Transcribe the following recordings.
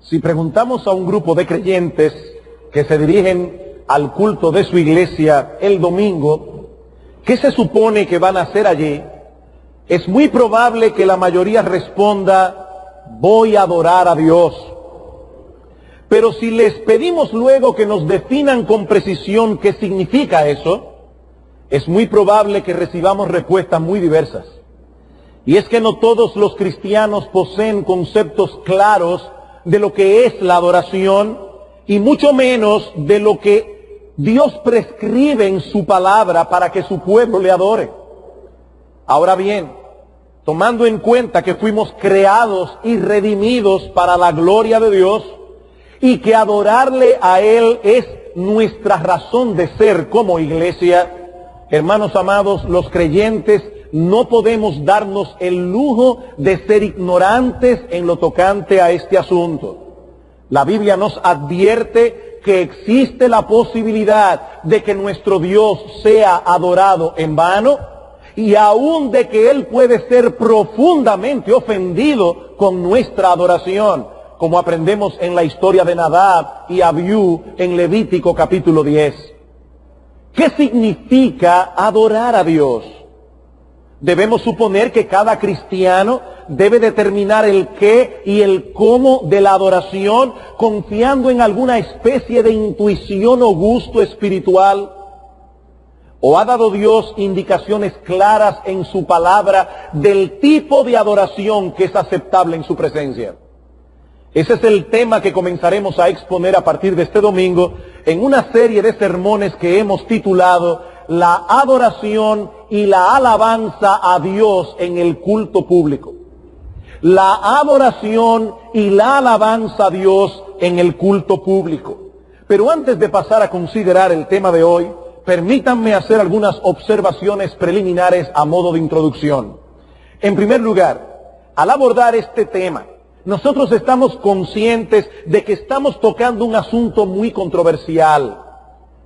Si preguntamos a un grupo de creyentes que se dirigen al culto de su iglesia el domingo, ¿qué se supone que van a hacer allí? Es muy probable que la mayoría responda: voy a adorar a Dios. Pero si les pedimos luego que nos definan con precisión qué significa eso, es muy probable que recibamos respuestas muy diversas. Y es que no todos los cristianos poseen conceptos claros de lo que es la adoración, y mucho menos de lo que Dios prescribe en su palabra para que su pueblo le adore. Ahora bien, tomando en cuenta que fuimos creados y redimidos para la gloria de Dios, y que adorarle a Él es nuestra razón de ser como iglesia, hermanos amados, los creyentes no podemos darnos el lujo de ser ignorantes en lo tocante a este asunto. La Biblia nos advierte que existe la posibilidad de que nuestro Dios sea adorado en vano, y aún de que Él puede ser profundamente ofendido con nuestra adoración, como aprendemos en la historia de Nadab y Abiú en Levítico capítulo 10. ¿Qué significa adorar a Dios? Debemos suponer que cada cristiano debe determinar el qué y el cómo de la adoración, confiando en alguna especie de intuición o gusto espiritual. ¿O ha dado Dios indicaciones claras en su palabra del tipo de adoración que es aceptable en su presencia? Ese es el tema que comenzaremos a exponer a partir de este domingo en una serie de sermones que hemos titulado La adoración y la alabanza a Dios en el culto público. La adoración y la alabanza a Dios en el culto público. Pero antes de pasar a considerar el tema de hoy, permítanme hacer algunas observaciones preliminares a modo de introducción. En primer lugar, al abordar este tema, nosotros estamos conscientes de que estamos tocando un asunto muy controversial.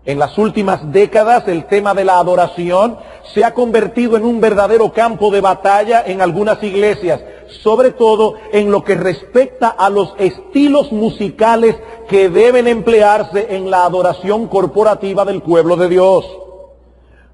En las últimas décadas, el tema de la adoración se ha convertido en un verdadero campo de batalla en algunas iglesias, sobre todo en lo que respecta a los estilos musicales que deben emplearse en la adoración corporativa del pueblo de Dios.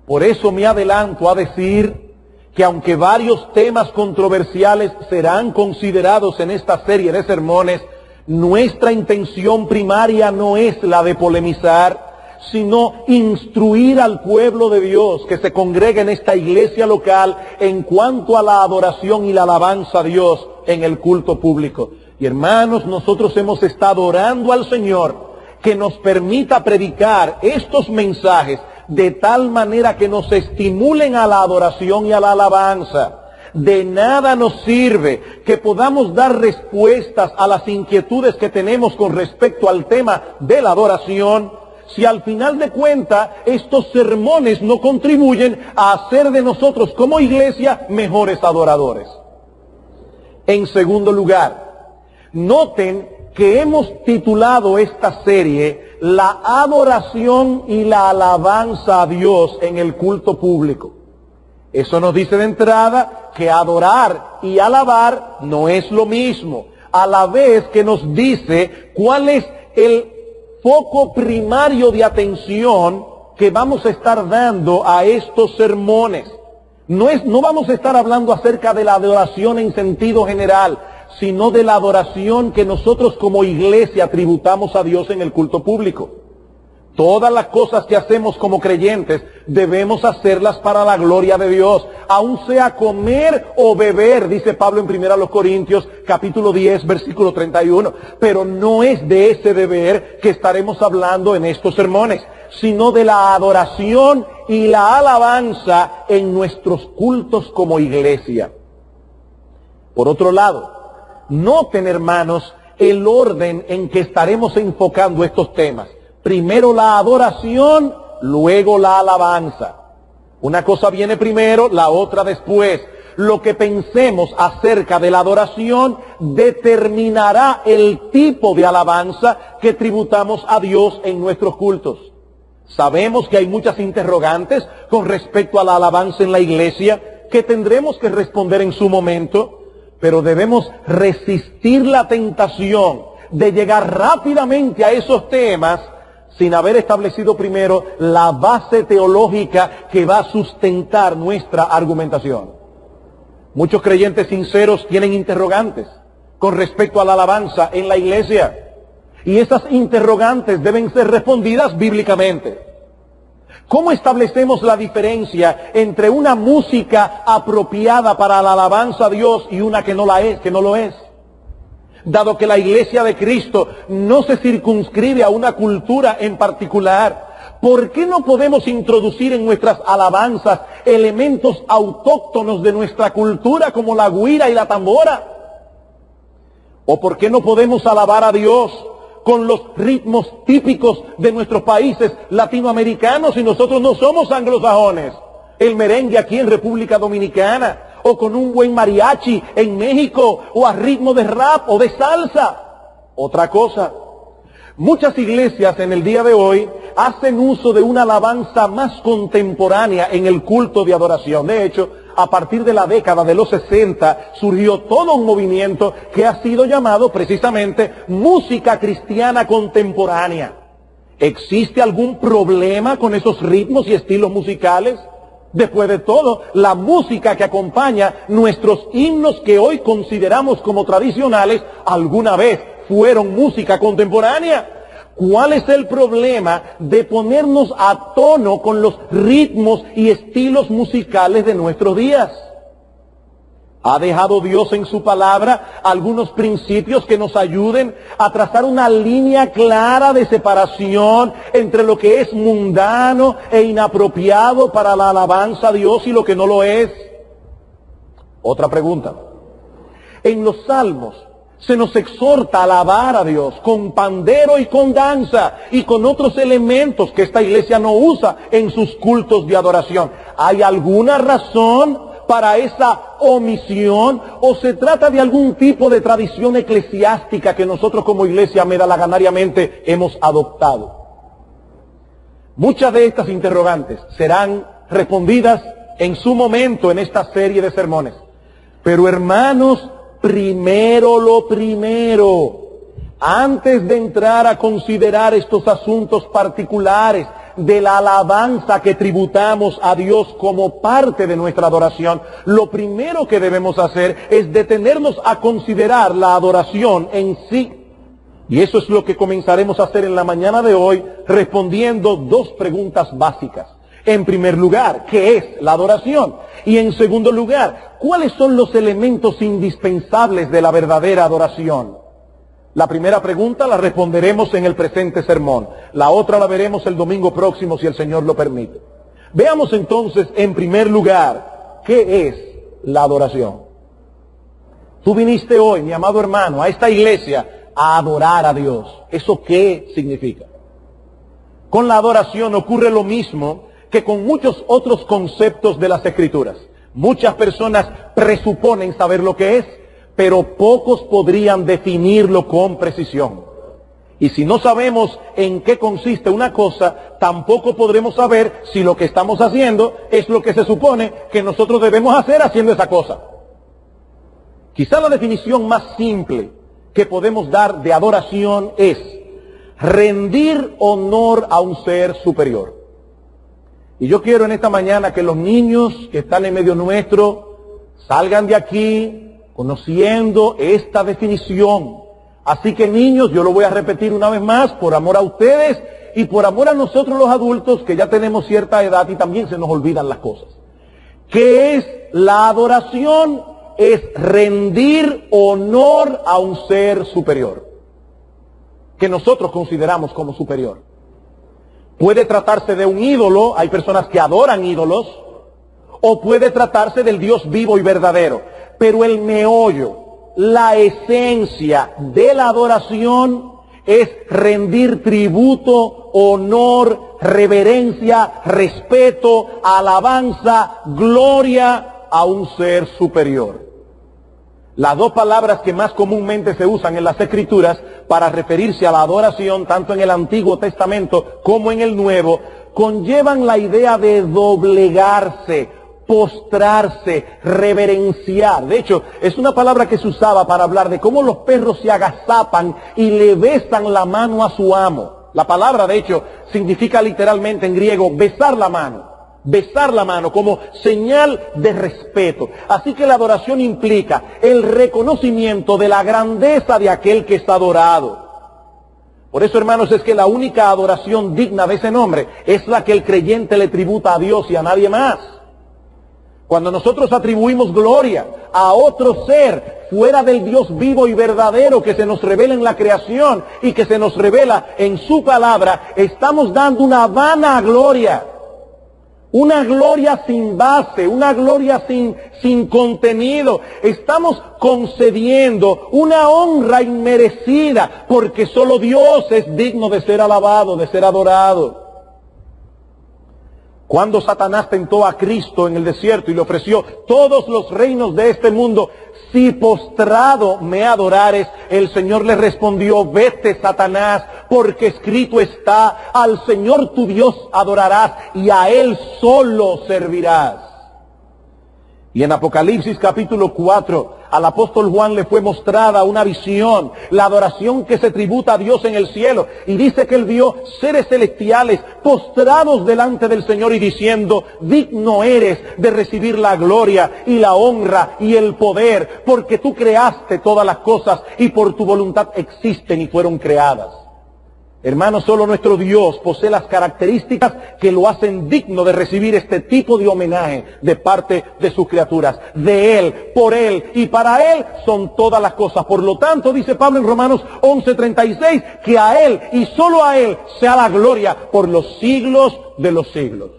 Por eso me adelanto a decir que aunque varios temas controversiales serán considerados en esta serie de sermones, nuestra intención primaria no es la de polemizar, sino instruir al pueblo de Dios que se congrega en esta iglesia local en cuanto a la adoración y la alabanza a Dios en el culto público. Y hermanos, nosotros hemos estado orando al Señor que nos permita predicar estos mensajes de tal manera que nos estimulen a la adoración y a la alabanza. De nada nos sirve que podamos dar respuestas a las inquietudes que tenemos con respecto al tema de la adoración, si al final de cuentas estos sermones no contribuyen a hacer de nosotros como iglesia mejores adoradores. En segundo lugar, noten que hemos titulado esta serie La adoración y la alabanza a Dios en el culto público. Eso nos dice de entrada que adorar y alabar no es lo mismo, a la vez que nos dice cuál es el foco primario de atención que vamos a estar dando a estos sermones. No vamos a estar hablando acerca de la adoración en sentido general, sino de la adoración que nosotros como iglesia tributamos a Dios en el culto público. Todas las cosas que hacemos como creyentes debemos hacerlas para la gloria de Dios, aun sea comer o beber, dice Pablo en 1 Corintios capítulo 10 versículo 31. Pero no es de ese deber que estaremos hablando en estos sermones, sino de la adoración y la alabanza en nuestros cultos como iglesia. Por otro lado, noten, hermanos, el orden en que estaremos enfocando estos temas. Primero la adoración, luego la alabanza. Una cosa viene primero, la otra después. Lo que pensemos acerca de la adoración determinará el tipo de alabanza que tributamos a Dios en nuestros cultos. Sabemos que hay muchas interrogantes con respecto a la alabanza en la iglesia que tendremos que responder en su momento, pero debemos resistir la tentación de llegar rápidamente a esos temas sin haber establecido primero la base teológica que va a sustentar nuestra argumentación. Muchos creyentes sinceros tienen interrogantes con respecto a la alabanza en la iglesia, y esas interrogantes deben ser respondidas bíblicamente. ¿Cómo establecemos la diferencia entre una música apropiada para la alabanza a Dios y una que no lo es? Dado que la iglesia de Cristo no se circunscribe a una cultura en particular, ¿por qué no podemos introducir en nuestras alabanzas elementos autóctonos de nuestra cultura como la güira y la tambora? ¿O por qué no podemos alabar a Dios con los ritmos típicos de nuestros países latinoamericanos si nosotros no somos anglosajones? El merengue aquí en República Dominicana, o con un buen mariachi en México, o a ritmo de rap o de salsa. Otra cosa, muchas iglesias en el día de hoy hacen uso de una alabanza más contemporánea en el culto de adoración. De hecho, a partir de la década de los 60 surgió todo un movimiento que ha sido llamado precisamente música cristiana contemporánea. ¿Existe algún problema con esos ritmos y estilos musicales? Después de todo, la música que acompaña nuestros himnos que hoy consideramos como tradicionales, alguna vez fueron música contemporánea. ¿Cuál es el problema de ponernos a tono con los ritmos y estilos musicales de nuestros días? ¿Ha dejado Dios en su palabra algunos principios que nos ayuden a trazar una línea clara de separación entre lo que es mundano e inapropiado para la alabanza a Dios y lo que no lo es? Otra pregunta. En los Salmos se nos exhorta a alabar a Dios con pandero y con danza y con otros elementos que esta iglesia no usa en sus cultos de adoración. ¿Hay alguna razón para esa omisión, o se trata de algún tipo de tradición eclesiástica que nosotros como iglesia medalaganariamente hemos adoptado? Muchas de estas interrogantes serán respondidas en su momento en esta serie de sermones. Pero hermanos, primero lo primero, antes de entrar a considerar estos asuntos particulares de la alabanza que tributamos a Dios como parte de nuestra adoración, lo primero que debemos hacer es detenernos a considerar la adoración en sí. Y eso es lo que comenzaremos a hacer en la mañana de hoy, respondiendo dos preguntas básicas. En primer lugar, ¿qué es la adoración? Y en segundo lugar, ¿cuáles son los elementos indispensables de la verdadera adoración? La primera pregunta la responderemos en el presente sermón. La otra la veremos el domingo próximo, si el Señor lo permite. Veamos entonces, en primer lugar, ¿qué es la adoración? Tú viniste hoy, mi amado hermano, a esta iglesia a adorar a Dios. ¿Eso qué significa? Con la adoración ocurre lo mismo que con muchos otros conceptos de las Escrituras. Muchas personas presuponen saber lo que es, pero pocos podrían definirlo con precisión. Y si no sabemos en qué consiste una cosa, tampoco podremos saber si lo que estamos haciendo es lo que se supone que nosotros debemos hacer haciendo esa cosa. Quizá la definición más simple que podemos dar de adoración es rendir honor a un ser superior. Y yo quiero en esta mañana que los niños que están en medio nuestro salgan de aquí conociendo esta definición. Así que niños, yo lo voy a repetir una vez más, por amor a ustedes y por amor a nosotros los adultos que ya tenemos cierta edad y también se nos olvidan las cosas. ¿Qué es la adoración? Es rendir honor a un ser superior, que nosotros consideramos como superior. Puede tratarse de un ídolo, hay personas que adoran ídolos, o puede tratarse del Dios vivo y verdadero. Pero el meollo, la esencia de la adoración es rendir tributo, honor, reverencia, respeto, alabanza, gloria a un ser superior. Las dos palabras que más comúnmente se usan en las Escrituras para referirse a la adoración, tanto en el Antiguo Testamento como en el Nuevo, conllevan la idea de doblegarse postrarse, reverenciar. De hecho, es una palabra que se usaba para hablar de cómo los perros se agazapan y le besan la mano a su amo. La palabra, de hecho, significa literalmente en griego besar la mano. Besar la mano como señal de respeto. Así que la adoración implica el reconocimiento de la grandeza de aquel que es adorado. Por eso, hermanos, es que la única adoración digna de ese nombre es la que el creyente le tributa a Dios y a nadie más. Cuando nosotros atribuimos gloria a otro ser fuera del Dios vivo y verdadero que se nos revela en la creación y que se nos revela en su palabra, estamos dando una vana gloria. Una gloria sin base, una gloria sin contenido. Estamos concediendo una honra inmerecida porque solo Dios es digno de ser alabado, de ser adorado. Cuando Satanás tentó a Cristo en el desierto y le ofreció todos los reinos de este mundo, si postrado me adorares, el Señor le respondió, vete Satanás, porque escrito está, al Señor tu Dios adorarás y a Él solo servirás. Y en Apocalipsis capítulo 4, al apóstol Juan le fue mostrada una visión, la adoración que se tributa a Dios en el cielo. Y dice que él vio seres celestiales postrados delante del Señor y diciendo, digno eres de recibir la gloria y la honra y el poder, porque tú creaste todas las cosas y por tu voluntad existen y fueron creadas. Hermanos, solo nuestro Dios posee las características que lo hacen digno de recibir este tipo de homenaje de parte de sus criaturas. De Él, por Él y para Él son todas las cosas. Por lo tanto, dice Pablo en Romanos 11:36, que a Él y solo a Él sea la gloria por los siglos de los siglos.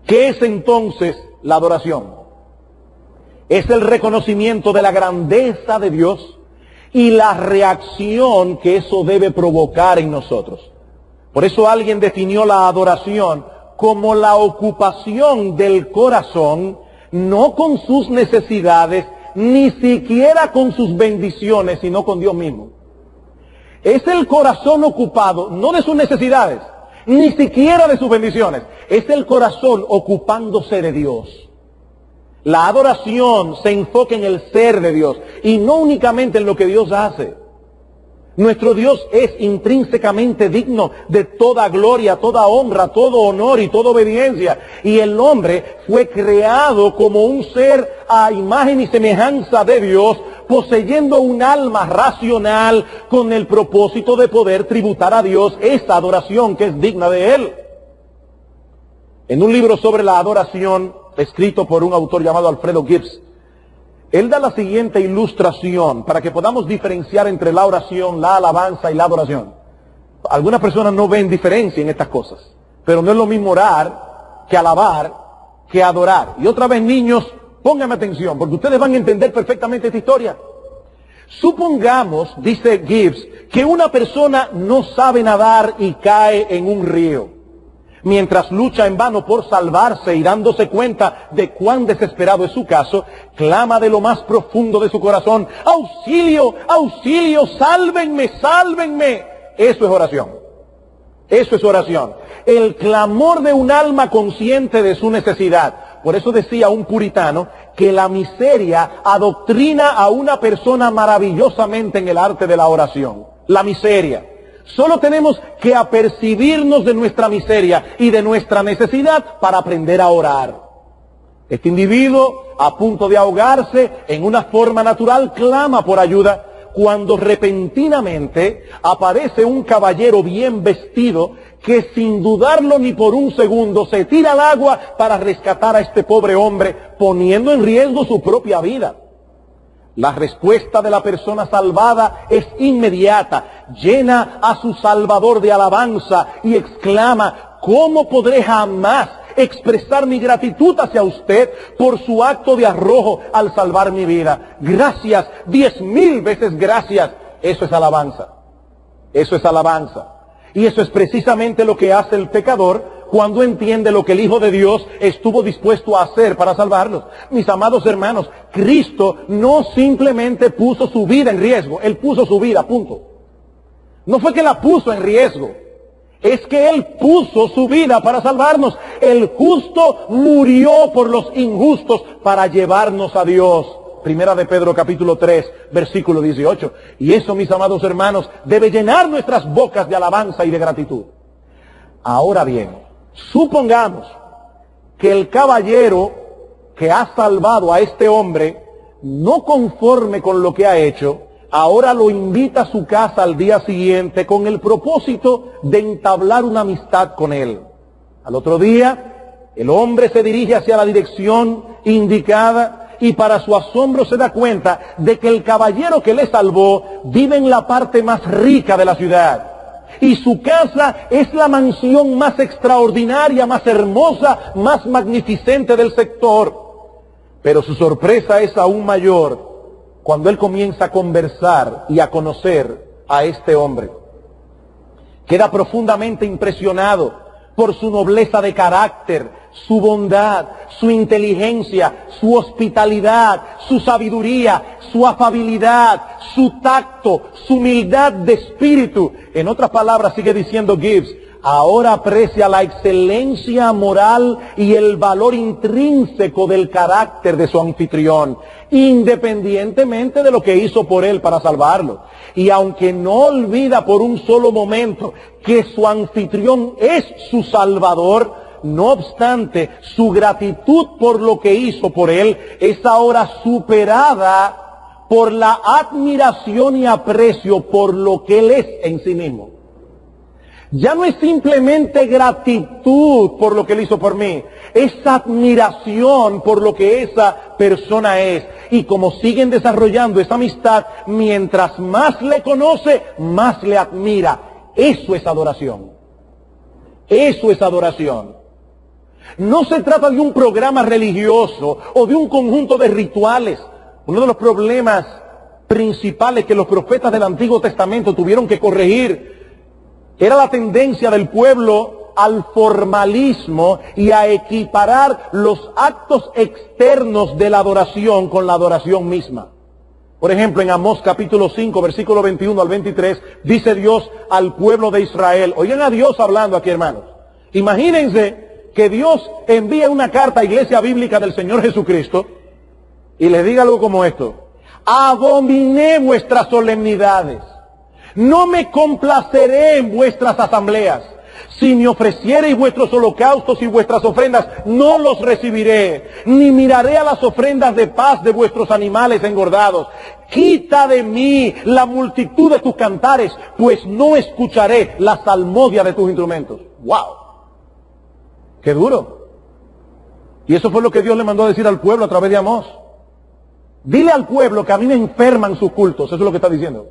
¿Qué es entonces la adoración? Es el reconocimiento de la grandeza de Dios y la reacción que eso debe provocar en nosotros. Por eso alguien definió la adoración como la ocupación del corazón, no con sus necesidades, ni siquiera con sus bendiciones, sino con Dios mismo. Es el corazón ocupado, no de sus necesidades, ni siquiera de sus bendiciones. Es el corazón ocupándose de Dios. La adoración se enfoca en el ser de Dios y no únicamente en lo que Dios hace. Nuestro Dios es intrínsecamente digno de toda gloria, toda honra, todo honor y toda obediencia. Y el hombre fue creado como un ser a imagen y semejanza de Dios, poseyendo un alma racional con el propósito de poder tributar a Dios esa adoración que es digna de Él. En un libro sobre la adoración, escrito por un autor llamado Alfredo Gibbs, él da la siguiente ilustración para que podamos diferenciar entre la oración, la alabanza y la adoración. Algunas personas no ven diferencia en estas cosas, pero no es lo mismo orar que alabar que adorar. Y otra vez, niños, pónganme atención, porque ustedes van a entender perfectamente esta historia. Supongamos, dice Gibbs, que una persona no sabe nadar y cae en un río. Mientras lucha en vano por salvarse y dándose cuenta de cuán desesperado es su caso, clama de lo más profundo de su corazón, ¡auxilio, auxilio, sálvenme, sálvenme! Eso es oración. Eso es oración. El clamor de un alma consciente de su necesidad. Por eso decía un puritano que la miseria adoctrina a una persona maravillosamente en el arte de la oración. La miseria. Solo tenemos que apercibirnos de nuestra miseria y de nuestra necesidad para aprender a orar. Este individuo, a punto de ahogarse, en una forma natural, clama por ayuda, cuando repentinamente aparece un caballero bien vestido que sin dudarlo ni por un segundo se tira al agua para rescatar a este pobre hombre, poniendo en riesgo su propia vida. La respuesta de la persona salvada es inmediata, llena a su Salvador de alabanza y exclama, ¿cómo podré jamás expresar mi gratitud hacia usted por su acto de arrojo al salvar mi vida? Gracias, 10,000 veces gracias. Eso es alabanza. Eso es alabanza. Y eso es precisamente lo que hace el pecador cuando entiende lo que el Hijo de Dios estuvo dispuesto a hacer para salvarlos. Mis amados hermanos, Cristo no simplemente puso su vida en riesgo, Él puso su vida, punto. No fue que la puso en riesgo. es que Él puso su vida para salvarnos. El justo murió por los injustos para llevarnos a Dios. Primera de Pedro capítulo 3, versículo 18. Y eso, mis amados hermanos, debe llenar nuestras bocas de alabanza y de gratitud. Ahora bien, supongamos que el caballero que ha salvado a este hombre, no conforme con lo que ha hecho, ahora lo invita a su casa al día siguiente con el propósito de entablar una amistad con él. Al otro día, el hombre se dirige hacia la dirección indicada y para su asombro se da cuenta de que el caballero que le salvó vive en la parte más rica de la ciudad. Y su casa es la mansión más extraordinaria, más hermosa, más magnificente del sector. Pero su sorpresa es aún mayor cuando él comienza a conversar y a conocer a este hombre. Queda profundamente impresionado por su nobleza de carácter, su bondad, su inteligencia, su hospitalidad, su sabiduría, su afabilidad, su tacto, su humildad de espíritu. En otras palabras, sigue diciendo Gibbs, ahora aprecia la excelencia moral y el valor intrínseco del carácter de su anfitrión, independientemente de lo que hizo por él para salvarlo. Y aunque no olvida por un solo momento que su anfitrión es su salvador, no obstante, su gratitud por lo que hizo por él es ahora superada por la admiración y aprecio por lo que él es en sí mismo. Ya no es simplemente gratitud por lo que él hizo por mí, es admiración por lo que esa persona es. Y como siguen desarrollando esa amistad, mientras más le conoce, más le admira. Eso es adoración. Eso es adoración. No se trata de un programa religioso o de un conjunto de rituales. Uno de los problemas principales que los profetas del Antiguo Testamento tuvieron que corregir era la tendencia del pueblo al formalismo y a equiparar los actos externos de la adoración con la adoración misma. Por ejemplo, en Amós capítulo 5, versículo 21 al 23, dice Dios al pueblo de Israel. Oigan a Dios hablando aquí, hermanos. Imagínense que Dios envíe una carta a Iglesia Bíblica del Señor Jesucristo y les diga algo como esto: abominé vuestras solemnidades, no me complaceré en vuestras asambleas. Si me ofreciereis vuestros holocaustos y vuestras ofrendas, no los recibiré, ni miraré a las ofrendas de paz de vuestros animales engordados. Quita de mí la multitud de tus cantares, pues no escucharé la salmodia de tus instrumentos. ¡Wow! ¡Qué duro! Y eso fue lo que Dios le mandó a decir al pueblo a través de Amós. Dile al pueblo que a mí me enferman sus cultos. Eso es lo que está diciendo.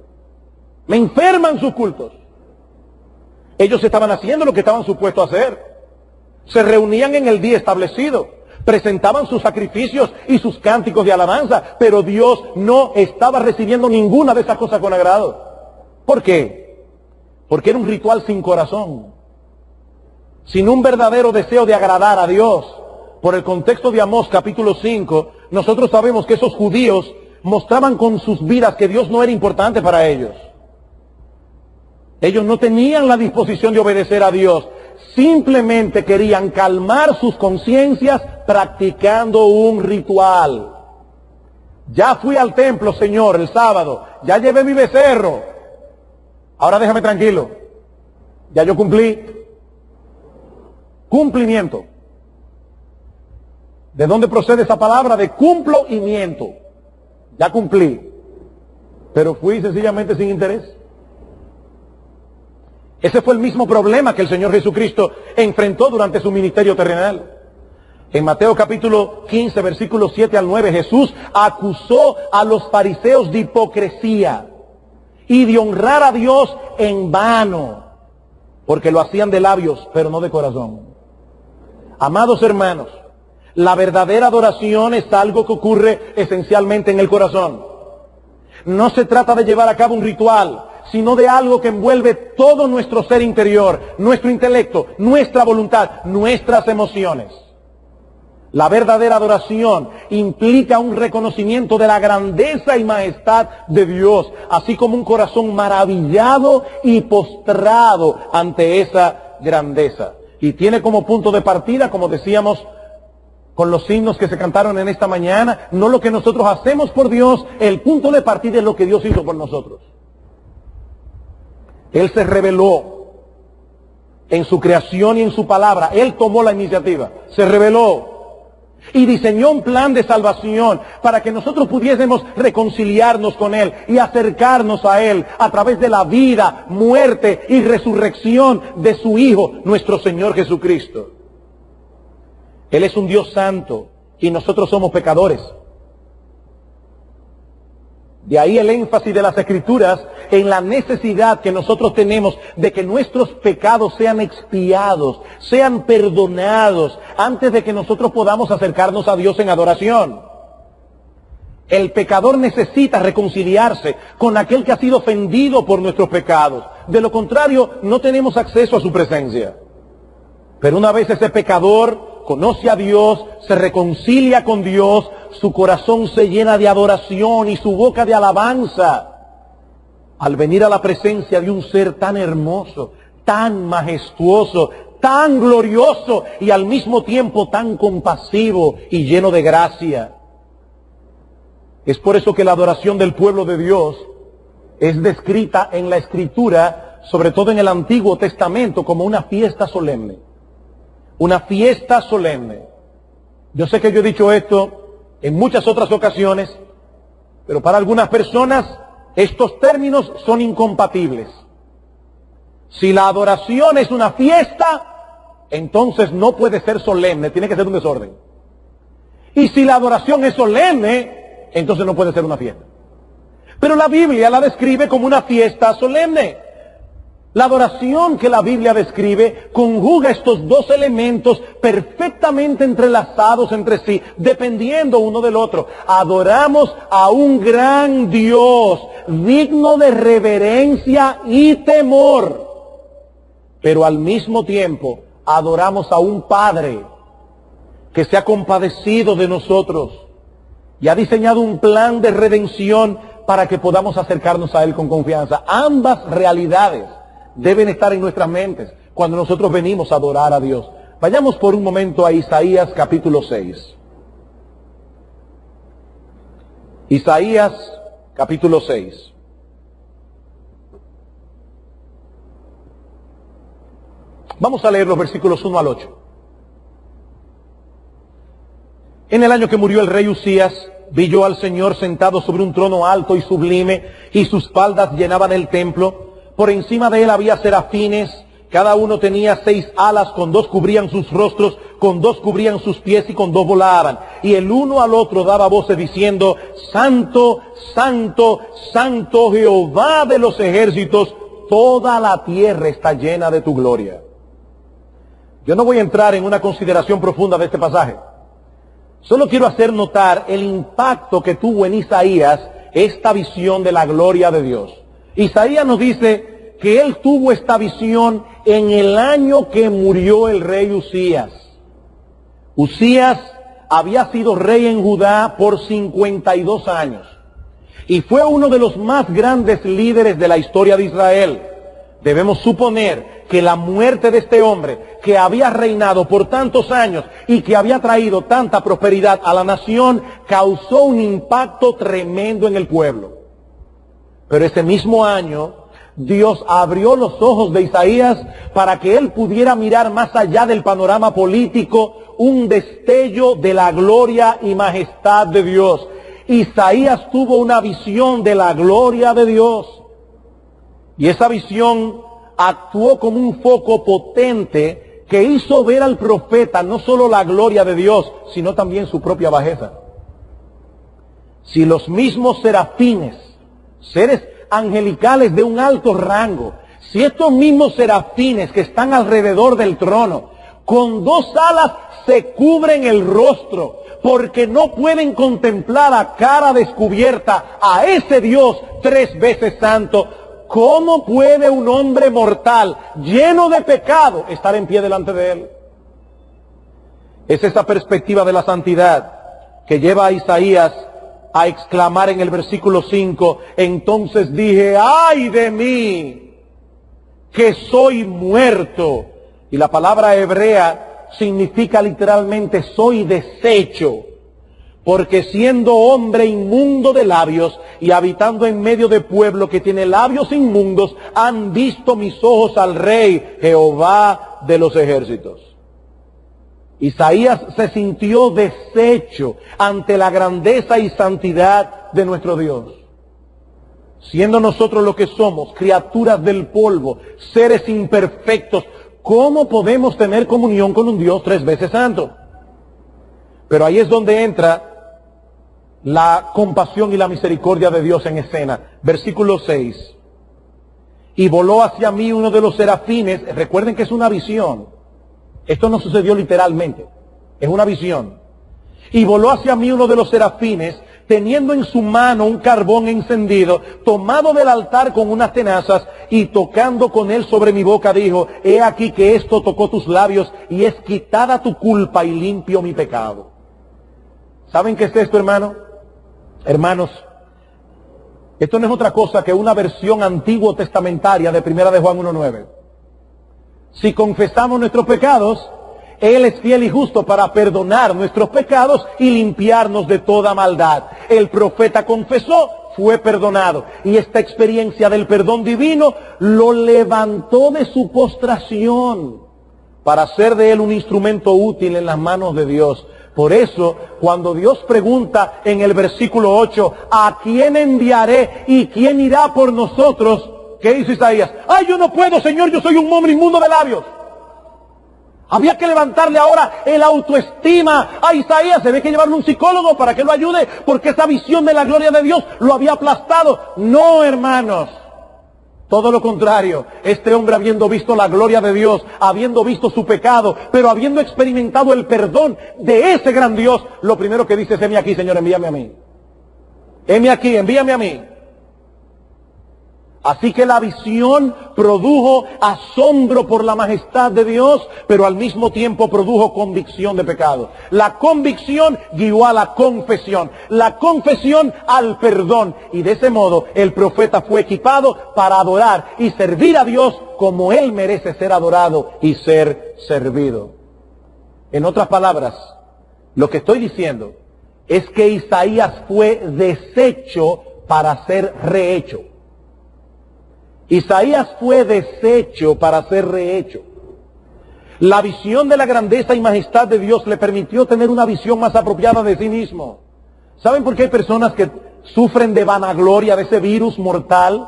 Me enferman sus cultos. Ellos estaban haciendo lo que estaban supuestos a hacer. Se reunían en el día establecido, presentaban sus sacrificios y sus cánticos de alabanza, pero Dios no estaba recibiendo ninguna de esas cosas con agrado. ¿Por qué? Porque era un ritual sin corazón, sin un verdadero deseo de agradar a Dios. Por el contexto de Amós capítulo 5, nosotros sabemos que esos judíos mostraban con sus vidas que Dios no era importante para ellos. Ellos no tenían la disposición de obedecer a Dios. Simplemente querían calmar sus conciencias practicando un ritual. Ya fui al templo, Señor, el sábado. Ya llevé mi becerro. Ahora déjame tranquilo. Ya yo cumplí. Cumplimiento. ¿De dónde procede esa palabra? De cumplo y miento. Ya cumplí. Pero fui sencillamente sin interés. Ese fue el mismo problema que el Señor Jesucristo enfrentó durante su ministerio terrenal. En Mateo capítulo 15, versículos 7 al 9, Jesús acusó a los fariseos de hipocresía y de honrar a Dios en vano, porque lo hacían de labios, pero no de corazón. Amados hermanos, la verdadera adoración es algo que ocurre esencialmente en el corazón. No se trata de llevar a cabo un ritual, sino de algo que envuelve todo nuestro ser interior, nuestro intelecto, nuestra voluntad, nuestras emociones. La verdadera adoración implica un reconocimiento de la grandeza y majestad de Dios, así como un corazón maravillado y postrado ante esa grandeza. Y tiene como punto de partida, como decíamos, con los himnos que se cantaron en esta mañana, no lo que nosotros hacemos por Dios, el punto de partida es lo que Dios hizo por nosotros. Él se reveló en su creación y en su palabra. Él tomó la iniciativa, se reveló y diseñó un plan de salvación para que nosotros pudiésemos reconciliarnos con Él y acercarnos a Él a través de la vida, muerte y resurrección de su Hijo, nuestro Señor Jesucristo. Él es un Dios santo y nosotros somos pecadores. De ahí el énfasis de las Escrituras en la necesidad que nosotros tenemos de que nuestros pecados sean expiados, sean perdonados, antes de que nosotros podamos acercarnos a Dios en adoración. El pecador necesita reconciliarse con aquel que ha sido ofendido por nuestros pecados. De lo contrario, no tenemos acceso a su presencia. Pero una vez ese pecador conoce a Dios, se reconcilia con Dios, su corazón se llena de adoración y su boca de alabanza. Al venir a la presencia de un ser tan hermoso, tan majestuoso, tan glorioso y al mismo tiempo tan compasivo y lleno de gracia. Es por eso que la adoración del pueblo de Dios es descrita en la Escritura, sobre todo en el Antiguo Testamento, como una fiesta solemne. Una fiesta solemne. Yo sé que yo he dicho esto en muchas otras ocasiones, pero para algunas personas estos términos son incompatibles. Si la adoración es una fiesta, entonces no puede ser solemne, tiene que ser un desorden. Y si la adoración es solemne, entonces no puede ser una fiesta. Pero la Biblia la describe como una fiesta solemne. La adoración que la Biblia describe conjuga estos dos elementos perfectamente entrelazados entre sí, dependiendo uno del otro. Adoramos a un gran Dios, digno de reverencia y temor. Pero al mismo tiempo adoramos a un Padre que se ha compadecido de nosotros y ha diseñado un plan de redención para que podamos acercarnos a Él con confianza. Ambas realidades deben estar en nuestras mentes cuando nosotros venimos a adorar a Dios. Vayamos por un momento a Isaías capítulo 6. Isaías capítulo 6. Vamos a leer los versículos 1 al 8. En el año que murió el rey Usías, vi yo al Señor sentado sobre un trono alto y sublime, y sus faldas llenaban el templo. Por encima de él había serafines, cada uno tenía 6 alas, con 2 cubrían sus rostros, con 2 cubrían sus pies y con 2 volaban. Y el uno al otro daba voces diciendo: Santo, Santo, Santo Jehová de los ejércitos, toda la tierra está llena de tu gloria. Yo no voy a entrar en una consideración profunda de este pasaje. Solo quiero hacer notar el impacto que tuvo en Isaías esta visión de la gloria de Dios. Isaías nos dice que él tuvo esta visión en el año que murió el rey Usías. Usías había sido rey en Judá por 52 años y fue uno de los más grandes líderes de la historia de Israel. Debemos suponer que la muerte de este hombre, que había reinado por tantos años y que había traído tanta prosperidad a la nación, causó un impacto tremendo en el pueblo. Pero ese mismo año, Dios abrió los ojos de Isaías para que él pudiera mirar más allá del panorama político, un destello de la gloria y majestad de Dios. Isaías tuvo una visión de la gloria de Dios. Y esa visión actuó como un foco potente que hizo ver al profeta no solo la gloria de Dios, sino también su propia bajeza. Si los mismos serafines, seres angelicales de un alto rango, si estos mismos serafines que están alrededor del trono, con 2 alas se cubren el rostro, porque no pueden contemplar a cara descubierta a ese Dios 3 veces santo, ¿cómo puede un hombre mortal, lleno de pecado, estar en pie delante de Él? Es esa perspectiva de la santidad que lleva a Isaías a exclamar en el versículo 5, entonces dije, ¡ay de mí, que soy muerto! Y la palabra hebrea significa literalmente soy deshecho, porque siendo hombre inmundo de labios y habitando en medio de pueblo que tiene labios inmundos, han visto mis ojos al Rey, Jehová de los ejércitos. Isaías se sintió deshecho ante la grandeza y santidad de nuestro Dios. Siendo nosotros lo que somos, criaturas del polvo, seres imperfectos, ¿cómo podemos tener comunión con un Dios 3 veces santo? Pero ahí es donde entra la compasión y la misericordia de Dios en escena. Versículo 6. Y voló hacia mí uno de los serafines. Recuerden que es una visión. Esto no sucedió literalmente, es una visión. Y voló hacia mí uno de los serafines, teniendo en su mano un carbón encendido, tomado del altar con unas tenazas, y tocando con él sobre mi boca, dijo, he aquí que esto tocó tus labios, y es quitada tu culpa y limpio mi pecado. ¿Saben qué es esto, hermano? Hermanos, esto no es otra cosa que una versión antiguo testamentaria de 1 de Juan 1:9. Si confesamos nuestros pecados, Él es fiel y justo para perdonar nuestros pecados y limpiarnos de toda maldad. El profeta confesó, fue perdonado. Y esta experiencia del perdón divino lo levantó de su postración para hacer de él un instrumento útil en las manos de Dios. Por eso, cuando Dios pregunta en el versículo 8, ¿a quién enviaré y quién irá por nosotros? ¿Qué hizo Isaías? ¡Ay, yo no puedo, Señor, yo soy un hombre inmundo de labios! Había que levantarle ahora el autoestima a Isaías. Se ve que llevarle un psicólogo para que lo ayude, porque esa visión de la gloria de Dios lo había aplastado. No, hermanos. Todo lo contrario. Este hombre, habiendo visto la gloria de Dios, habiendo visto su pecado, pero habiendo experimentado el perdón de ese gran Dios, lo primero que dice es, heme aquí, Señor, envíame a mí. Heme aquí, envíame a mí. Así que la visión produjo asombro por la majestad de Dios, pero al mismo tiempo produjo convicción de pecado. La convicción guió a la confesión al perdón. Y de ese modo el profeta fue equipado para adorar y servir a Dios como Él merece ser adorado y ser servido. En otras palabras, lo que estoy diciendo es que Isaías fue deshecho para ser rehecho. Isaías fue deshecho para ser rehecho. La visión de la grandeza y majestad de Dios le permitió tener una visión más apropiada de sí mismo. ¿Saben por qué hay personas que sufren de vanagloria, de ese virus mortal?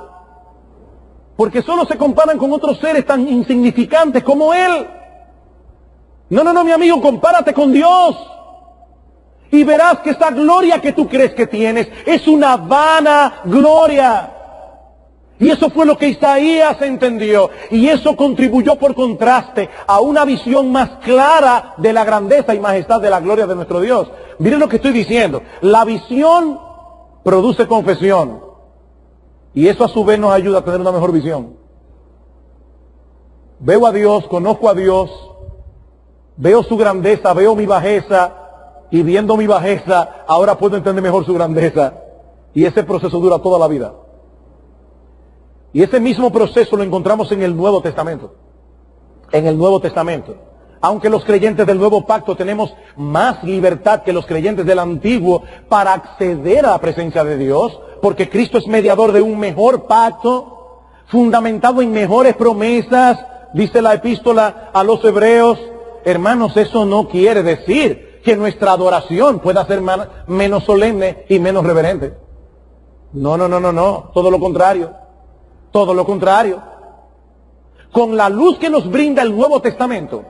Porque solo se comparan con otros seres tan insignificantes como Él. No, mi amigo, compárate con Dios. Y verás que esa gloria que tú crees que tienes es una vana gloria. Y eso fue lo que Isaías entendió. Y eso contribuyó por contraste a una visión más clara de la grandeza y majestad de la gloria de nuestro Dios. Miren lo que estoy diciendo. La visión produce confesión. Y eso a su vez nos ayuda a tener una mejor visión. Veo a Dios, conozco a Dios, veo su grandeza, veo mi bajeza. Y viendo mi bajeza, ahora puedo entender mejor su grandeza. Y ese proceso dura toda la vida. Y ese mismo proceso lo encontramos en el Nuevo Testamento. En el Nuevo Testamento. Aunque los creyentes del Nuevo Pacto tenemos más libertad que los creyentes del Antiguo para acceder a la presencia de Dios, porque Cristo es mediador de un mejor pacto, fundamentado en mejores promesas, dice la epístola a los Hebreos. Hermanos, eso no quiere decir que nuestra adoración pueda ser menos solemne y menos reverente. No, todo lo contrario. Todo lo contrario. Con la luz que nos brinda el Nuevo Testamento,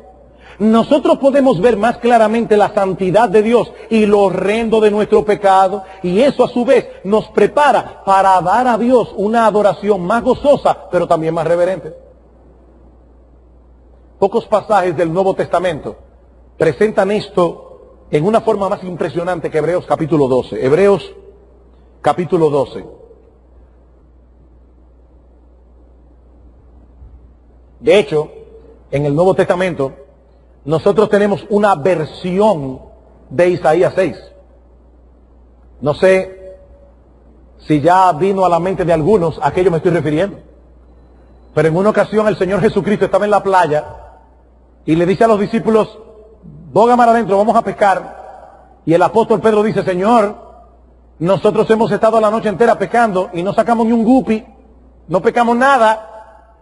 nosotros podemos ver más claramente la santidad de Dios y lo horrendo de nuestro pecado, y eso a su vez nos prepara para dar a Dios una adoración más gozosa, pero también más reverente. Pocos pasajes del Nuevo Testamento presentan esto en una forma más impresionante que Hebreos capítulo 12. Hebreos capítulo 12. De hecho, en el Nuevo Testamento nosotros tenemos una versión de Isaías 6. No sé si ya vino a la mente de algunos a qué yo me estoy refiriendo. Pero en una ocasión el Señor Jesucristo estaba en la playa y le dice a los discípulos, boga mar adentro, vamos a pescar. Y el apóstol Pedro dice, Señor, nosotros hemos estado la noche entera pescando y no sacamos ni un guppy, no pescamos nada.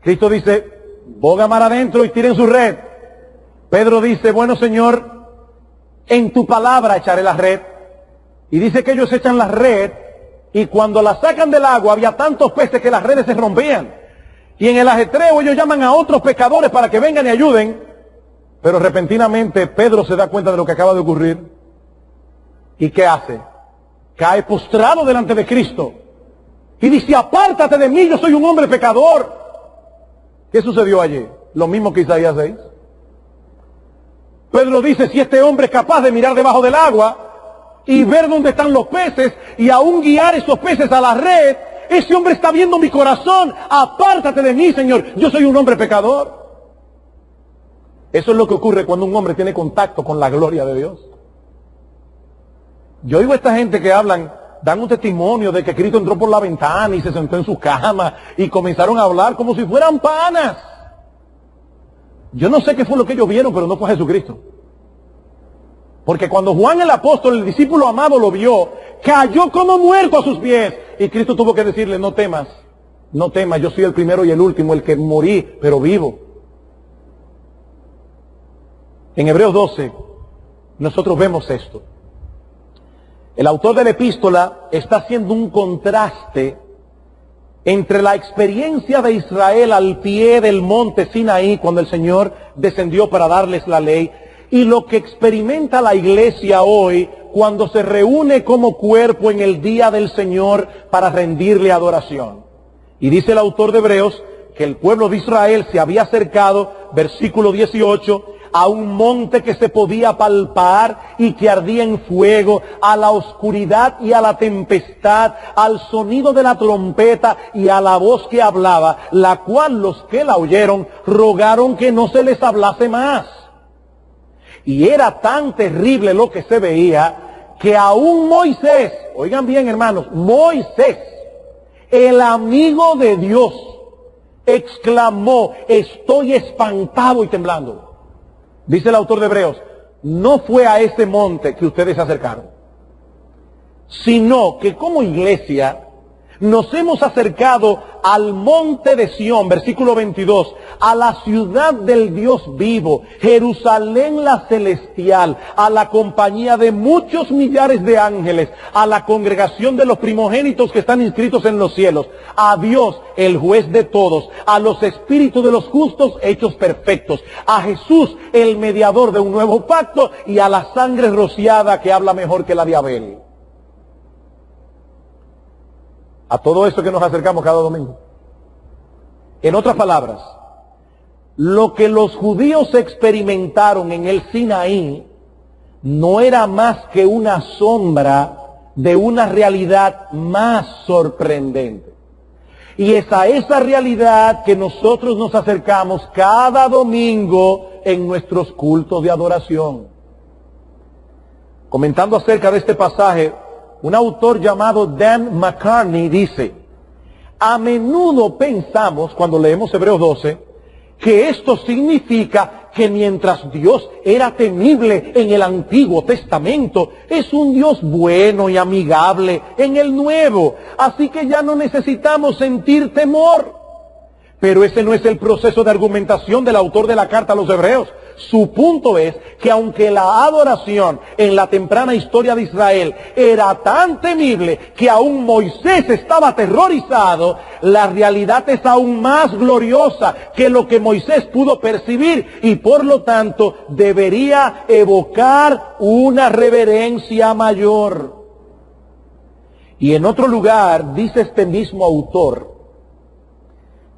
Cristo dice, boga mar adentro y tiren su red. Pedro dice, bueno Señor, en tu palabra echaré la red. Y dice que ellos echan la red y cuando la sacan del agua había tantos peces que las redes se rompían. Y en el ajetreo ellos llaman a otros pescadores para que vengan y ayuden. Pero repentinamente Pedro se da cuenta de lo que acaba de ocurrir. ¿Y qué hace? Cae postrado delante de Cristo. Y dice, apártate de mí, yo soy un hombre pecador. ¿Qué sucedió allí? Lo mismo que Isaías 6. Pedro dice, si este hombre es capaz de mirar debajo del agua y ver dónde están los peces y aún guiar esos peces a la red, ese hombre está viendo mi corazón. Apártate de mí, Señor, yo soy un hombre pecador. Eso es lo que ocurre cuando un hombre tiene contacto con la gloria de Dios. Yo oigo a esta gente que hablan, dan un testimonio de que Cristo entró por la ventana y se sentó en su cama y comenzaron a hablar como si fueran panas. Yo no sé qué fue lo que ellos vieron, pero no fue Jesucristo. Porque cuando Juan el apóstol, el discípulo amado, lo vio, cayó como muerto a sus pies. Y Cristo tuvo que decirle, no temas, no temas, yo soy el primero y el último, el que morí, pero vivo. En Hebreos 12, nosotros vemos esto. El autor de la epístola está haciendo un contraste entre la experiencia de Israel al pie del monte Sinaí, cuando el Señor descendió para darles la ley, y lo que experimenta la iglesia hoy cuando se reúne como cuerpo en el día del Señor para rendirle adoración. Y dice el autor de Hebreos que el pueblo de Israel se había acercado, versículo 18, a un monte que se podía palpar y que ardía en fuego, a la oscuridad y a la tempestad, al sonido de la trompeta y a la voz que hablaba, la cual los que la oyeron rogaron que no se les hablase más. Y era tan terrible lo que se veía que aún Moisés, oigan bien hermanos, Moisés, el amigo de Dios, exclamó, estoy espantado y temblando. Dice el autor de Hebreos, no fue a ese monte que ustedes se acercaron, sino que como iglesia nos hemos acercado al monte de Sión, versículo 22, a la ciudad del Dios vivo, Jerusalén la celestial, a la compañía de muchos millares de ángeles, a la congregación de los primogénitos que están inscritos en los cielos, a Dios, el juez de todos, a los espíritus de los justos hechos perfectos, a Jesús, el mediador de un nuevo pacto, y a la sangre rociada que habla mejor que la de Abel. A todo eso que nos acercamos cada domingo. En otras palabras, lo que los judíos experimentaron en el Sinaí no era más que una sombra de una realidad más sorprendente. Y es a esa realidad que nosotros nos acercamos cada domingo en nuestros cultos de adoración. Comentando acerca de este pasaje, un autor llamado Dan McCartney dice, a menudo pensamos, cuando leemos Hebreos 12, que esto significa que mientras Dios era temible en el Antiguo Testamento, es un Dios bueno y amigable en el Nuevo, así que ya no necesitamos sentir temor. Pero ese no es el proceso de argumentación del autor de la carta a los Hebreos. Su punto es que aunque la adoración en la temprana historia de Israel era tan temible que aún Moisés estaba aterrorizado, la realidad es aún más gloriosa que lo que Moisés pudo percibir y por lo tanto debería evocar una reverencia mayor. Y en otro lugar dice este mismo autor,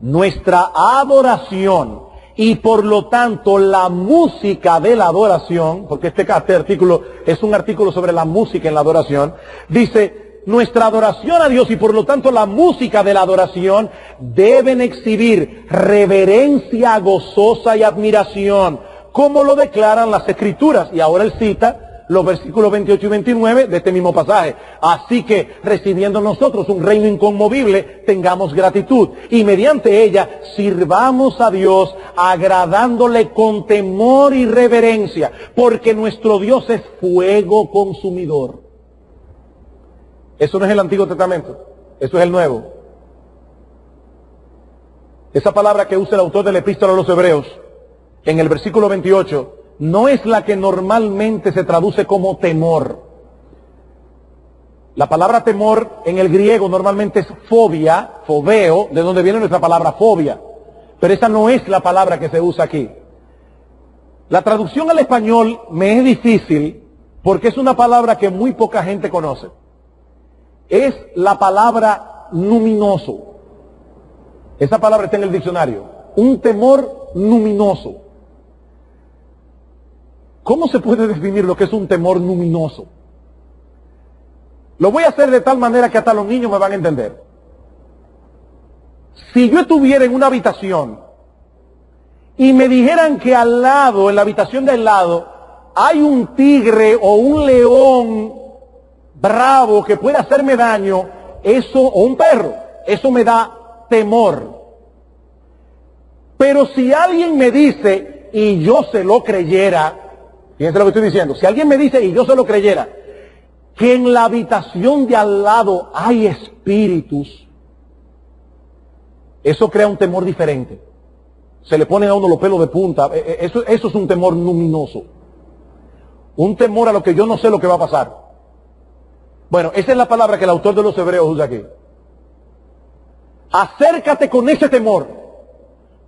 nuestra adoración y por lo tanto la música de la adoración, porque este artículo es un artículo sobre la música en la adoración, dice, nuestra adoración a Dios y por lo tanto la música de la adoración deben exhibir reverencia gozosa y admiración como lo declaran las Escrituras. Y ahora él cita los versículos 28 y 29 de este mismo pasaje. Así que, recibiendo nosotros un reino inconmovible, tengamos gratitud. Y mediante ella, sirvamos a Dios, agradándole con temor y reverencia, porque nuestro Dios es fuego consumidor. Eso no es el Antiguo Testamento, eso es el Nuevo. Esa palabra que usa el autor de la Epístola a los Hebreos, en el versículo 28, no es la que normalmente se traduce como temor. La palabra temor en el griego normalmente es fobia, fobeo, de donde viene nuestra palabra fobia. Pero esa no es la palabra que se usa aquí. La traducción al español me es difícil porque es una palabra que muy poca gente conoce. Es la palabra luminoso. Esa palabra está en el diccionario. Un temor luminoso. ¿Cómo se puede definir lo que es un temor luminoso? Lo voy a hacer de tal manera que hasta los niños me van a entender. Si yo estuviera en una habitación y me dijeran que al lado, en la habitación de al lado, hay un tigre o un león bravo que puede hacerme daño, eso, o un perro, eso me da temor. Pero si alguien me dice, y yo se lo creyera, fíjense lo que estoy diciendo, si alguien me dice, y yo se lo creyera, que en la habitación de al lado hay espíritus, eso crea un temor diferente. Se le ponen a uno los pelos de punta. Eso es un temor luminoso. Un temor a lo que yo no sé lo que va a pasar. Bueno, esa es la palabra que el autor de los Hebreos usa aquí. Acércate con ese temor,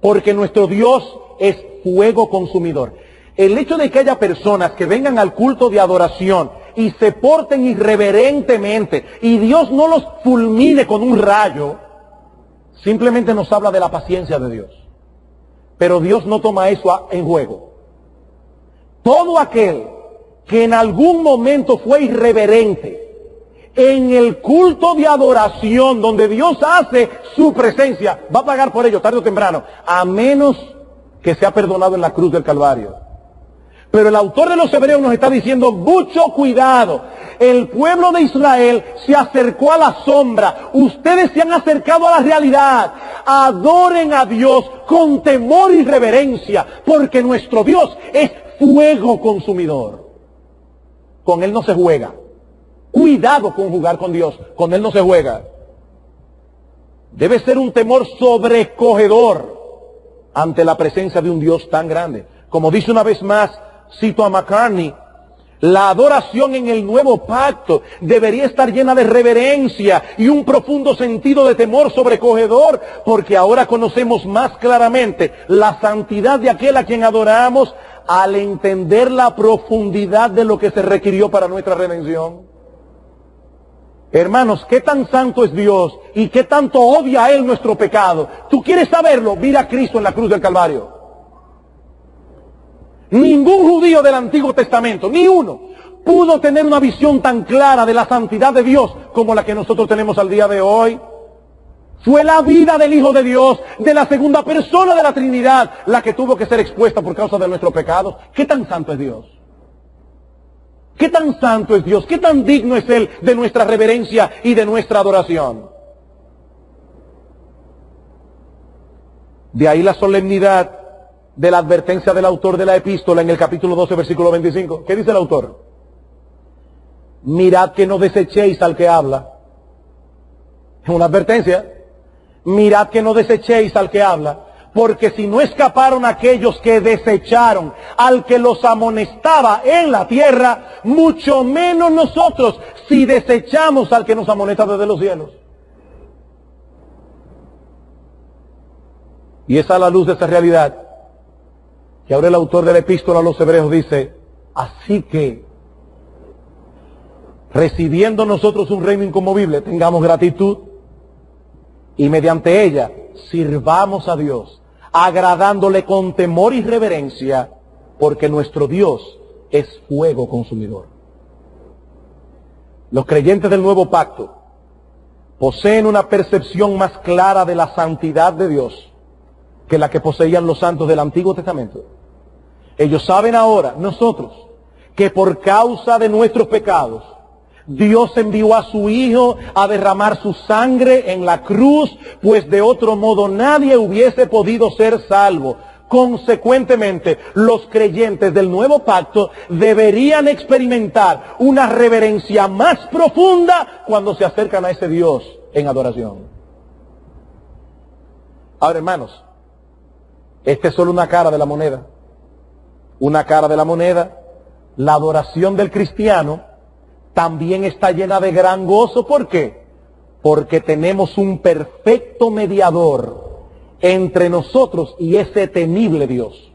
porque nuestro Dios es fuego consumidor. El hecho de que haya personas que vengan al culto de adoración y se porten irreverentemente y Dios no los fulmine con un rayo, simplemente nos habla de la paciencia de Dios. Pero Dios no toma eso en juego. Todo aquel que en algún momento fue irreverente en el culto de adoración donde Dios hace su presencia, va a pagar por ello tarde o temprano, a menos que sea perdonado en la cruz del Calvario. Pero el autor de los Hebreos nos está diciendo, mucho cuidado. El pueblo de Israel se acercó a la sombra. Ustedes se han acercado a la realidad. Adoren a Dios con temor y reverencia, porque nuestro Dios es fuego consumidor. Con Él no se juega. Cuidado con jugar con Dios. Con Él no se juega. Debe ser un temor sobrecogedor ante la presencia de un Dios tan grande. Como dice una vez más, cito a McCartney, la adoración en el nuevo pacto debería estar llena de reverencia y un profundo sentido de temor sobrecogedor, porque ahora conocemos más claramente la santidad de aquel a quien adoramos al entender la profundidad de lo que se requirió para nuestra redención. Hermanos, ¿qué tan santo es Dios y qué tanto odia a Él nuestro pecado? ¿Tú quieres saberlo? Mira a Cristo en la cruz del Calvario. Ningún judío del Antiguo Testamento, ni uno, pudo tener una visión tan clara de la santidad de Dios como la que nosotros tenemos al día de hoy. Fue la vida del Hijo de Dios, de la segunda persona de la Trinidad, la que tuvo que ser expuesta por causa de nuestros pecados. ¿Qué tan santo es Dios? ¿Qué tan santo es Dios? ¿Qué tan digno es Él de nuestra reverencia y de nuestra adoración? De ahí la solemnidad de la advertencia del autor de la epístola en el capítulo 12, versículo 25. ¿Qué dice el autor? Mirad que no desechéis al que habla. Es una advertencia. Mirad que no desechéis al que habla, porque si no escaparon aquellos que desecharon al que los amonestaba en la tierra, mucho menos nosotros si desechamos al que nos amonesta desde los cielos. Y es a la luz de esa realidad que ahora el autor de la epístola a los Hebreos dice, así que, recibiendo nosotros un reino inconmovible, tengamos gratitud y mediante ella sirvamos a Dios, agradándole con temor y reverencia, porque nuestro Dios es fuego consumidor. Los creyentes del nuevo pacto poseen una percepción más clara de la santidad de Dios que la que poseían los santos del Antiguo Testamento. Ellos saben ahora, nosotros, que por causa de nuestros pecados, Dios envió a su Hijo a derramar su sangre en la cruz, pues de otro modo nadie hubiese podido ser salvo. Consecuentemente, los creyentes del nuevo pacto deberían experimentar una reverencia más profunda cuando se acercan a ese Dios en adoración. Ahora, hermanos, esta es solo una cara de la moneda. Una cara de la moneda. La adoración del cristiano también está llena de gran gozo. ¿Por qué? Porque tenemos un perfecto mediador entre nosotros y ese temible Dios.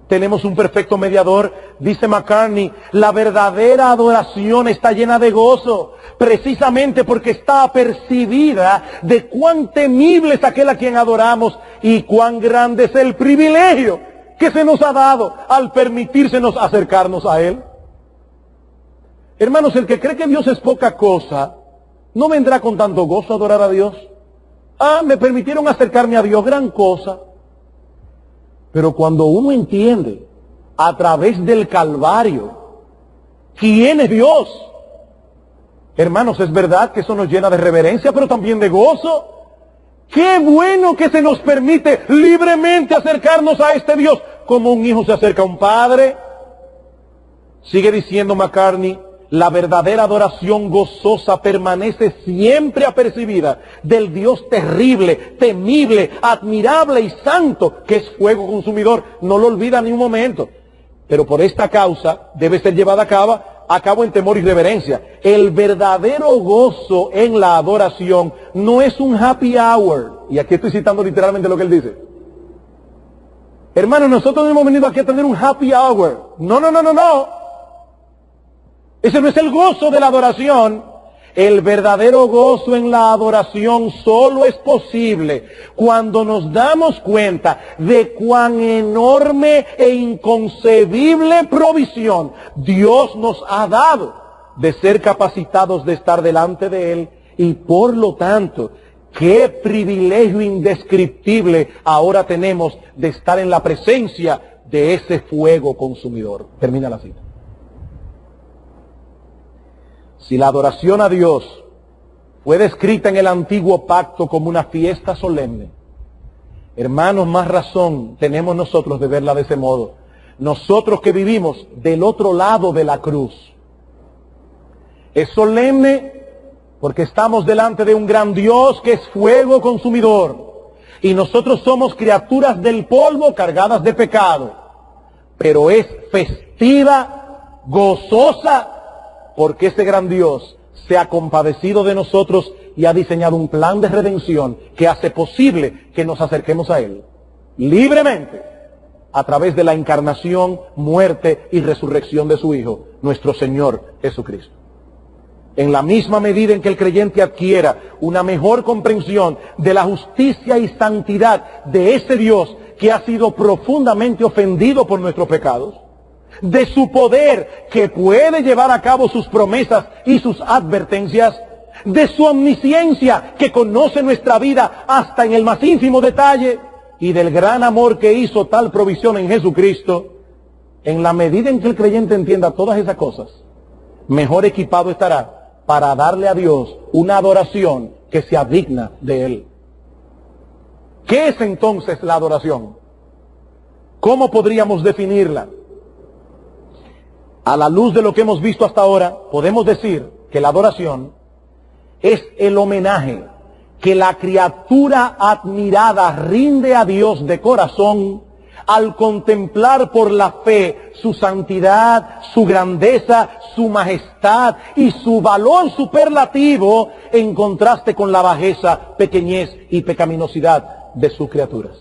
Tenemos un perfecto mediador, dice McCartney, la verdadera adoración está llena de gozo, precisamente porque está apercibida de cuán temible es aquel a quien adoramos y cuán grande es el privilegio que se nos ha dado al permitírsenos acercarnos a Él. Hermanos, el que cree que Dios es poca cosa, no vendrá con tanto gozo a adorar a Dios. Me permitieron acercarme a Dios, gran cosa. Pero cuando uno entiende a través del Calvario quién es Dios, hermanos, es verdad que eso nos llena de reverencia, pero también de gozo. Qué bueno que se nos permite libremente acercarnos a este Dios, como un hijo se acerca a un padre. Sigue diciendo McCartney, la verdadera adoración gozosa permanece siempre apercibida del Dios terrible, temible, admirable y santo, que es fuego consumidor. No lo olvida ni un momento. Pero por esta causa debe ser llevada a cabo en temor y reverencia. El verdadero gozo en la adoración no es un happy hour. Y aquí estoy citando literalmente lo que él dice. Hermanos, nosotros no hemos venido aquí a tener un happy hour. No. Ese no es el gozo de la adoración. El verdadero gozo en la adoración solo es posible cuando nos damos cuenta de cuán enorme e inconcebible provisión Dios nos ha dado de ser capacitados de estar delante de Él, y por lo tanto, qué privilegio indescriptible ahora tenemos de estar en la presencia de ese fuego consumidor. Termina la cita. Si la adoración a Dios fue descrita en el antiguo pacto como una fiesta solemne, hermanos, más razón tenemos nosotros de verla de ese modo. Nosotros que vivimos del otro lado de la cruz. Es solemne porque estamos delante de un gran Dios que es fuego consumidor. Y nosotros somos criaturas del polvo cargadas de pecado. Pero es festiva, gozosa, porque ese gran Dios se ha compadecido de nosotros y ha diseñado un plan de redención que hace posible que nos acerquemos a Él libremente a través de la encarnación, muerte y resurrección de su Hijo, nuestro Señor Jesucristo. En la misma medida en que el creyente adquiera una mejor comprensión de la justicia y santidad de ese Dios que ha sido profundamente ofendido por nuestros pecados, de su poder que puede llevar a cabo sus promesas y sus advertencias, de su omnisciencia que conoce nuestra vida hasta en el más ínfimo detalle, y del gran amor que hizo tal provisión en Jesucristo, en la medida en que el creyente entienda todas esas cosas, mejor equipado estará para darle a Dios una adoración que sea digna de Él. ¿Qué es entonces la adoración? ¿Cómo podríamos definirla? A la luz de lo que hemos visto hasta ahora, podemos decir que la adoración es el homenaje que la criatura admirada rinde a Dios de corazón al contemplar por la fe su santidad, su grandeza, su majestad y su valor superlativo en contraste con la bajeza, pequeñez y pecaminosidad de sus criaturas.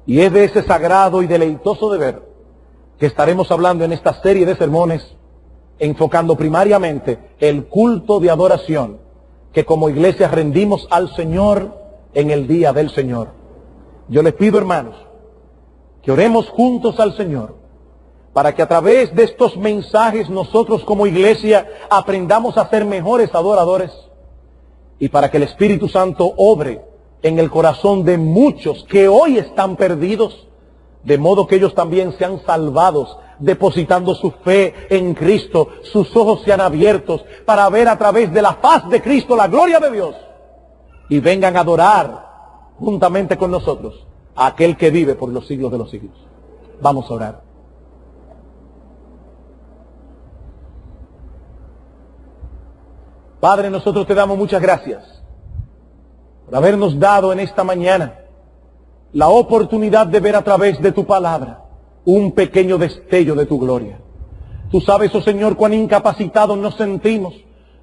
Y es de ese sagrado y deleitoso deber que estaremos hablando en esta serie de sermones, enfocando primariamente el culto de adoración que como iglesia rendimos al Señor en el día del Señor. Yo les pido, hermanos, que oremos juntos al Señor para que a través de estos mensajes nosotros como iglesia aprendamos a ser mejores adoradores y para que el Espíritu Santo obre en el corazón de muchos que hoy están perdidos, de modo que ellos también sean salvados, depositando su fe en Cristo. Sus ojos sean abiertos para ver a través de la faz de Cristo la gloria de Dios, y vengan a adorar juntamente con nosotros a aquel que vive por los siglos de los siglos. Vamos a orar. Padre, nosotros te damos muchas gracias por habernos dado en esta mañana la oportunidad de ver a través de tu palabra un pequeño destello de tu gloria. Tú sabes, oh Señor, cuán incapacitados nos sentimos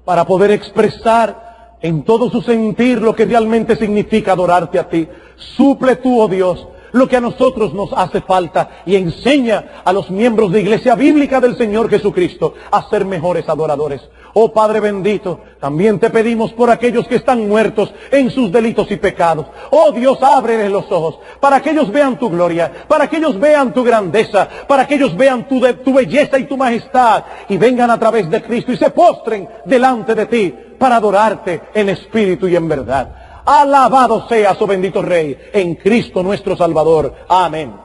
para poder expresar en todo su sentir lo que realmente significa adorarte a ti. Suple tú, oh Dios, lo que a nosotros nos hace falta, y enseña a los miembros de Iglesia Bíblica del Señor Jesucristo a ser mejores adoradores. Oh Padre bendito, también te pedimos por aquellos que están muertos en sus delitos y pecados. Oh Dios, ábreles los ojos para que ellos vean tu gloria, para que ellos vean tu grandeza, para que ellos vean tu belleza y tu majestad, y vengan a través de Cristo y se postren delante de ti para adorarte en espíritu y en verdad. Alabado seas, oh bendito Rey, en Cristo nuestro Salvador. Amén.